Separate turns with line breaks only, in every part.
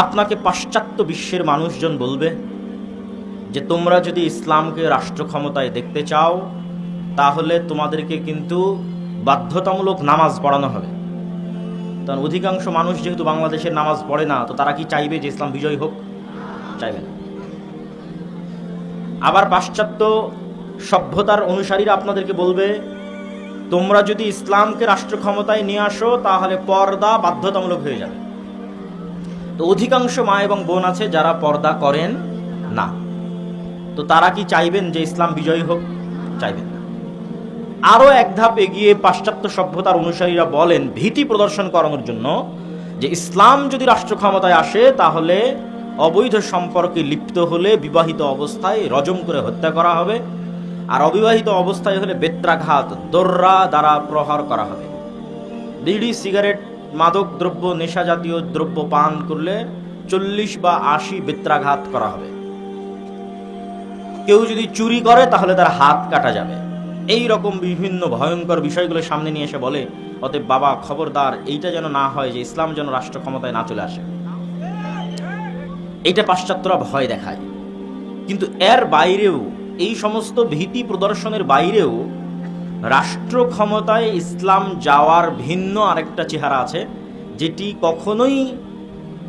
আপনাকে পাশ্চাত্য বিশ্বের মানুষজন বলবে যে তোমরা যদি ইসলামকে রাষ্ট্র ক্ষমতায় দেখতে চাও তাহলে তোমাদেরকে কিন্তু বাধ্যতামূলক নামাজ পড়ানো হবে। কারণ অধিকাংশ মানুষ যেহেতু বাংলাদেশের নামাজ পড়ে না, তো তারা কি চাইবে যে ইসলাম বিজয়ী হোক? চাইবে না। আবার পাশ্চাত্য সভ্যতার অনুসারীরা আপনাদেরকে বলবে তোমরা যদি ইসলামকে রাষ্ট্র ক্ষমতায় নিয়ে আসো তাহলে পর্দা বাধ্যতামূলক হয়ে যাবে। তো অধিকাংশ মা এবং বোন আছে যারা পর্দা করেন না, তো তারা কি চাইবেন যে ইসলাম বিজয়ী হোক? চাইবেন না। আরও এক ধাপ এগিয়ে পাশ্চাত্য সভ্যতার অনুসারীরা বলেন ভীতি প্রদর্শন করানোর জন্য যে ইসলাম যদি রাষ্ট্র ক্ষমতায় আসে তাহলে অবৈধ সম্পর্কে লিপ্ত হলে বিবাহিত অবস্থায় রজম করে হত্যা করা হবে, আর অবিবাহিত অবস্থায় হলে বেত্রাঘাত দোররা দ্বারা প্রহার করা হবে। বিড়ি, সিগারেট, মাদক দ্রব্য, নেশা জাতীয় দ্রব্য পান করলে 40 বা 80 বেত্রাঘাত করা হবে। কেউ যদি চুরি করে তাহলে তার হাত কাটা যাবে। এই রকম বিভিন্ন ভয়ঙ্কর বিষয়গুলো সামনে নিয়ে এসে বলে অতএব বাবা খবরদার, এইটা যেন না হয় যে ইসলাম যেন রাষ্ট্র ক্ষমতায় না চলে আসে। এইটা পাশ্চাত্যরা ভয় দেখায়। কিন্তু এর বাইরেও, এই সমস্ত ভীতি প্রদর্শনের বাইরেও রাষ্ট্র ক্ষমতায় ইসলাম যাওয়ার ভিন্ন আরেকটা চেহারা আছে, যেটি কখনোই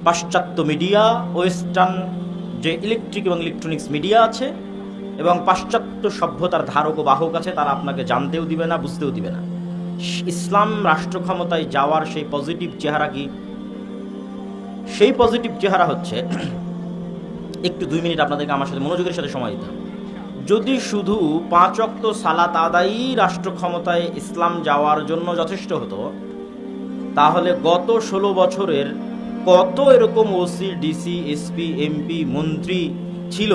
পাশ্চাত্য মিডিয়া, ওয়েস্টার্ন যে ইলেকট্রিক এবং ইলেকট্রনিক্স মিডিয়া আছে এবং পাশ্চাত্য সভ্যতার ধারক ও বাহক আছে, তারা আপনাকে জানতেও দিবে না, বুঝতেও দিবে না। ইসলাম রাষ্ট্র ক্ষমতায় যাওয়ার সেই পজিটিভ চেহারা কি? সেই পজিটিভ চেহারা হচ্ছে, একটু 2 মিনিট আপনাদেরকে আমার সাথে মনোযোগের সাথে সময় দিতে হবে। যদি শুধু 5 ওয়াক্ত সালাত আদায়ই রাষ্ট্র ক্ষমতায় ইসলাম যাওয়ার জন্য যথেষ্ট হতো, তাহলে গত 16 বছরের কত এরকম ওসি, ডিসি, এসপি, এমপি, মন্ত্রী ছিল,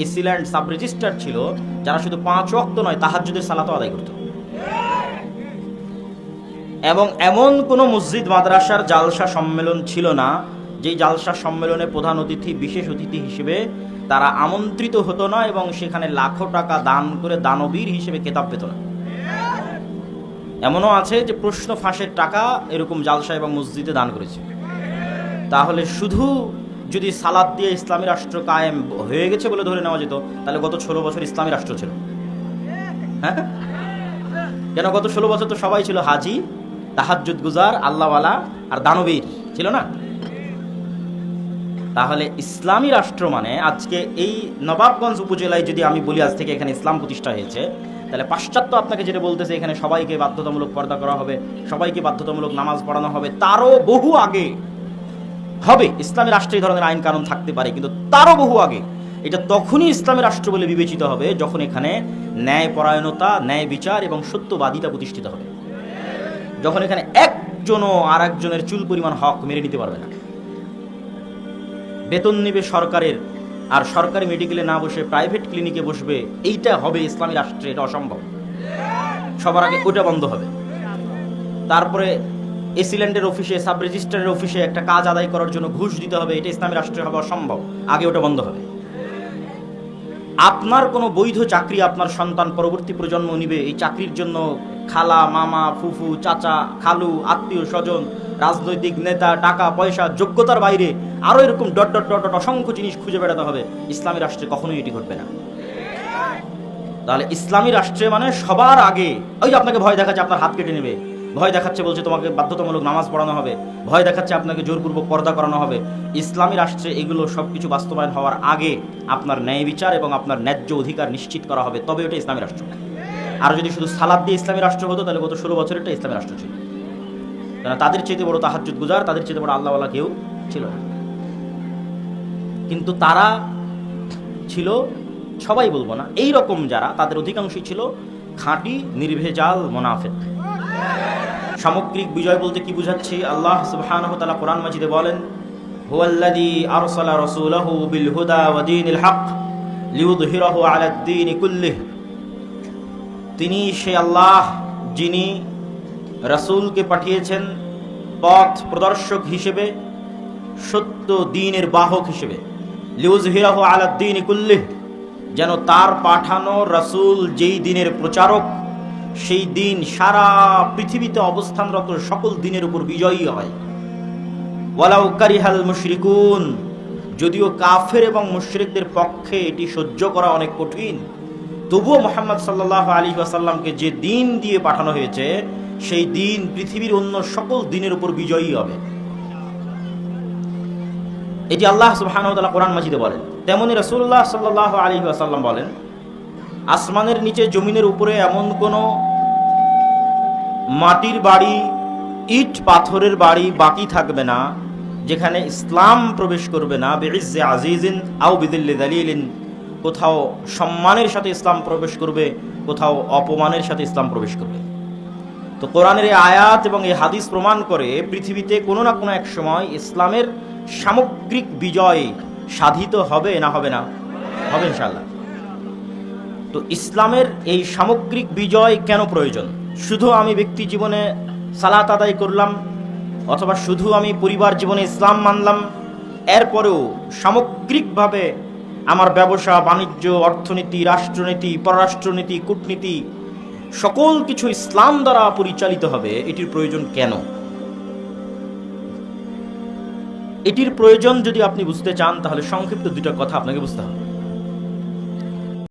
এসিল্যান্ড সাব রেজিস্ট্রার ছিল, যারা শুধু 5 ওয়াক্ত নয় তাহাজ্জুদের সালাতও আদায় করত। এবং এমন কোনো মসজিদ মাদ্রাসার জালসা সম্মেলন ছিল না যেই জালসা সম্মেলনে প্রধান অতিথি, বিশেষ অতিথি হিসেবে তারা আমন্ত্রিত হতো না এবং সেখানে লাখো টাকা দান করে দানবীর হিসেবে খেতাব পেত না। এমনও আছে যে প্রশ্ন ফাঁসের টাকা এরকম জালসা এবং মসজিদে দান করেছে। তাহলে শুধু যদি সালাত দিয়ে ইসলামী রাষ্ট্র কায়েম হয়ে গেছে বলে ধরে নেওয়া যেত, তাহলে গত 16 বছর ইসলামী রাষ্ট্র ছিল। হ্যাঁ, কেন গত 16 বছর তো সবাই ছিল হাজি, তাহাজ্জুদ গুজার, আল্লাহওয়ালা আর দানবীর, ছিল না? তাহলে ইসলামী রাষ্ট্র মানে আজকে এই নবাবগঞ্জ উপজেলায় যদি আমি বলি আজ থেকে এখানে ইসলাম প্রতিষ্ঠা হয়েছে, তাহলে পাশ্চাত্য আপনাকে যেটা বলতেছে এখানে সবাইকে বাধ্যতামূলক পর্দা করা হবে, সবাইকে বাধ্যতামূলক নামাজ পড়ানো হবে, তারও বহু আগে হবে। ইসলামী রাষ্ট্রে এই ধরনের আইন কানুন থাকতে পারে, কিন্তু তারও বহু আগে এটা তখনই ইসলামী রাষ্ট্র বলে বিবেচিত হবে যখন এখানে ন্যায়পরায়ণতা, ন্যায় বিচার এবং সত্যবাদিতা প্রতিষ্ঠিত হবে, যখন এখানে একজনও আর একজনের চুল পরিমাণ হক মেরে নিতে পারবে না। বেতন নেবে সরকারের, আর সরকারি মেডিকেলে না বসে প্রাইভেট ক্লিনিকে বসবে, এইটা হবে ইসলামী রাষ্ট্রে? এটা অসম্ভব। সবার আগে ওটা বন্ধ হবে। তারপরে এসিল্যান্ডের অফিসে, সাব রেজিস্ট্রারের অফিসে একটা কাজ আদায় করার জন্য ঘুষ দিতে হবে, এটা ইসলামী রাষ্ট্রে হবে অসম্ভব। আগে ওটা বন্ধ হবে। আপনার কোনো বৈধ চাকরি আপনার সন্তান পরবর্তী প্রজন্ম নিবে, এই চাকরির জন্য খালা, মামা, ফুফু, চাচা, খালু, আত্মীয় স্বজন, রাজনৈতিক নেতা, টাকা পয়সা, যোগ্যতার বাইরে আরো এরকম ডট ডট ডট ডট অসংখ্য জিনিস খুঁজে বেড়াতে হবে। ইসলামী রাষ্ট্রে কখনোই এটি ঘটবে না। তাহলে ইসলামী রাষ্ট্রে মানে সবার আগে ওই আপনাকে ভয় দেখাচ্ছে আপনার হাত কেটে নেবে, ভয় দেখাচ্ছে বলছে তোমাকে বাধ্যতামূলক নামাজ পড়ানো হবে, ভয় দেখাচ্ছে আপনাকে জোরপূর্বক পর্দা করানো হবে। ইসলামী রাষ্ট্রে এগুলো সবকিছু বাস্তবায়ন হওয়ার আগে আপনার ন্যায় বিচার এবং আপনার ন্যায্য অধিকার নিশ্চিত করা হবে, তবে ওটা ইসলামী রাষ্ট্র। আর যদি শুধু সালাত দিয়ে ইসলামী রাষ্ট্র হতো তাহলে গত 16 বছরেরটা ইসলামী রাষ্ট্র ছিল। কারণ তাদের চেয়ে বড় তাহাজ্জুদ গুজার, তাদের চেয়ে বড় আল্লাহওয়ালা কেউ ছিল না। কিন্তু তারা ছিল, সবাই বলবো না, এই রকম যারা, তাদের অধিকাংশই ছিল খাঁটি নির্ভেজাল মুনাফিক। সামগ্রিক বিজয় বলতে কি বুঝাচ্ছি? আল্লাহ সুবহানাহু ওয়া তাআলা কোরআন মাজিদে বলেন, হুয়াল্লাযী আরসালা রাসূলাহু বিল হুদা ওয়া দীনিল হক লিইয়ুযহিরাহু আলাদ দীনি কুল্লিহি। তিনি সে আল্লাহ যিনি রাসূলকে পাঠিয়েছেন পথ প্রদর্শক হিসেবে, সত্য দ্বীনের বাহক হিসেবে। লিইয়ুযহিরাহু আলাদ দীনি কুল্লিহি, যেন তার পাঠানো রাসূল যেই দ্বীনের প্রচারক, সেই দিন সারা পৃথিবীতে অবস্থানরত সকল দিনের উপর বিজয়ী হয়। ওয়ালাউ কারিহাল মুশরিকুন, যদিও কাফের এবং মুশরিকদের পক্ষে এটি সহ্য করা অনেক কঠিন, তবুও মুহাম্মদ সাল্লাল্লাহু আলাইহি ওয়াসাল্লামকে যে দিন দিয়ে পাঠানো হয়েছে সেই দিন পৃথিবীর অন্য সকল দিনের উপর বিজয়ী হবে। এটি আল্লাহ সুবহানাহু ওয়া তাআলা কোরআন মাজিদে বলেন। তেমনি রাসূলুল্লাহ সাল্লাল্লাহু আলাইহি ওয়াসাল্লাম বলেন, আসমানের নিচে জমিনের উপরে এমন কোনো মাটির বাড়ি, ইট পাথরের বাড়ি বাকি থাকবে না যেখানে ইসলাম প্রবেশ করবে না। বিইজ্জে আজিজিন আও বিদিল্লি দালিলিন, কোথাও সম্মানের সাথে ইসলাম প্রবেশ করবে, কোথাও অপমানের সাথে ইসলাম প্রবেশ করবে। তো কোরআনের এই আয়াত এবং এই হাদিস প্রমাণ করে পৃথিবীতে কোনো না কোনো এক সময় ইসলামের সামগ্রিক বিজয় সাধিত হবে, না হবে না? হবে ইনশাআল্লাহ। তো ইসলামের এই সামগ্রিক বিজয় কেন প্রয়োজন? শুধু আমি ব্যক্তি জীবনে সালাত আদায় করলাম, অথবা শুধু আমি পরিবার জীবনে ইসলাম মানলাম, এরপরেও সামগ্রিকভাবে আমার ব্যবসা বাণিজ্য, অর্থনীতি, রাষ্ট্রনীতি, পররাষ্ট্রনীতি, কূটনীতি সকল কিছু ইসলাম দ্বারা পরিচালিত হবে, এটির প্রয়োজন কেন? এটির প্রয়োজন যদি আপনি বুঝতে চান তাহলে সংক্ষিপ্ত দুটো কথা আপনাকে বুঝতে হবে।